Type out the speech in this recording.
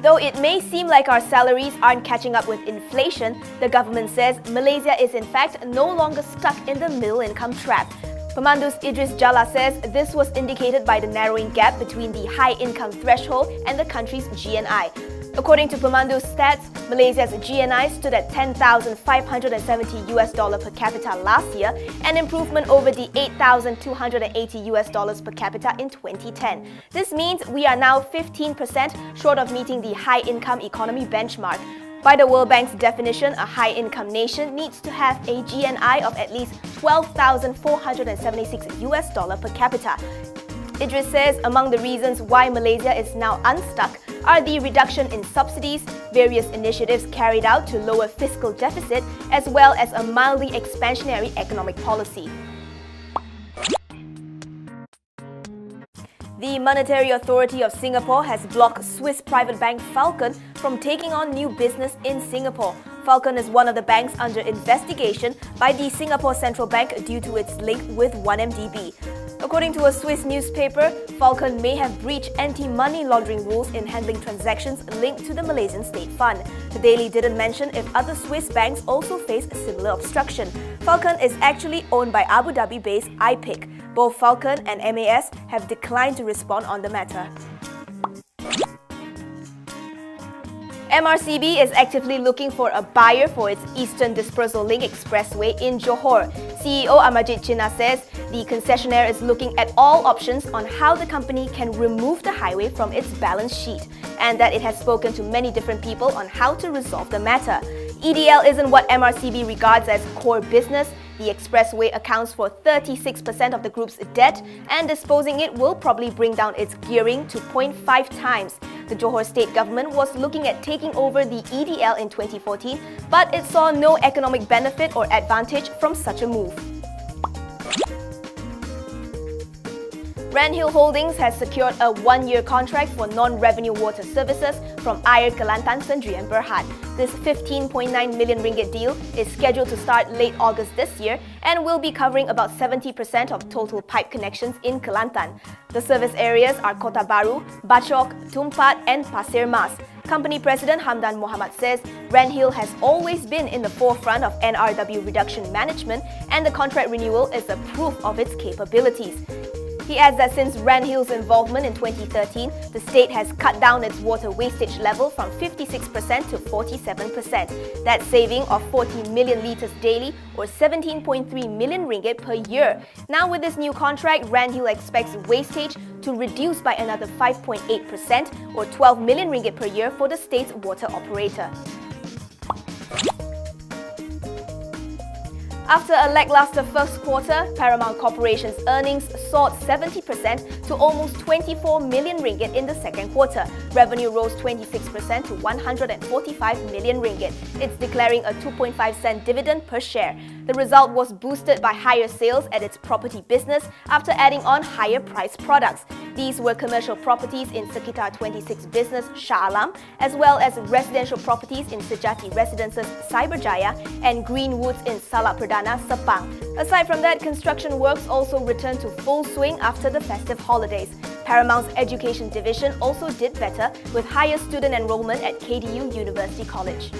Though it may seem like our salaries aren't catching up with inflation, the government says Malaysia is in fact no longer stuck in the middle income trap. Pemandu's Idris Jalla says this was indicated by the narrowing gap between the high income threshold and the country's GNI. According to Pemandu's stats, Malaysia's GNI stood at $10,570 per capita last year, an improvement over the $8,280 per capita in 2010. This means we are now 15% short of meeting the high-income economy benchmark. By the World Bank's definition, a high-income nation needs to have a GNI of at least $12,476 per capita. Idris says among the reasons why Malaysia is now unstuck are the reduction in subsidies, various initiatives carried out to lower fiscal deficit, as well as a mildly expansionary economic policy. The Monetary Authority of Singapore has blocked Swiss private bank Falcon from taking on new business in Singapore. Falcon is one of the banks under investigation by the Singapore Central Bank due to its link with 1MDB. According to a Swiss newspaper, Falcon may have breached anti-money laundering rules in handling transactions linked to the Malaysian State Fund. The Daily didn't mention if other Swiss banks also face similar obstruction. Falcon is actually owned by Abu Dhabi-based iPick. Both Falcon and MAS have declined to respond on the matter. MRCB is actively looking for a buyer for its Eastern Dispersal Link Expressway in Johor. CEO Amajit Chinna says the concessionaire is looking at all options on how the company can remove the highway from its balance sheet, and that it has spoken to many different people on how to resolve the matter. EDL isn't what MRCB regards as core business. The expressway accounts for 36% of the group's debt, and disposing it will probably bring down its gearing to 0.5 times. The Johor state government was looking at taking over the EDL in 2014, but it saw no economic benefit or advantage from such a move. Renhill Holdings has secured a one-year contract for non-revenue water services from Air Kelantan, Sendirian Berhad. This 15.9 million ringgit deal is scheduled to start late August this year and will be covering about 70% of total pipe connections in Kelantan. The service areas are Kota Baru, Bachok, Tumpat and Pasir Mas. Company President Hamdan Mohamad says Renhill has always been in the forefront of NRW reduction management, and the contract renewal is a proof of its capabilities. He adds that since Renhill's involvement in 2013, the state has cut down its water wastage level from 56% to 47%. That's saving of 40 million litres daily or 17.3 million ringgit per year. Now with this new contract, Renhill expects wastage to reduce by another 5.8% or 12 million ringgit per year for the state's water operator. After a lackluster first quarter, Paramount Corporation's earnings soared 70% to almost 24 million ringgit in the second quarter. Revenue rose 26% to 145 million ringgit. It's declaring a 2.5 cent dividend per share. The result was boosted by higher sales at its property business after adding on higher priced products. These were commercial properties in Sekitar 26 business Shah Alam, as well as residential properties in Sejati Residences Cyberjaya and Greenwoods in Salak Perdana, Sepang. Aside from that, construction works also returned to full swing after the festive holidays. Paramount's education division also did better with higher student enrollment at KDU University College.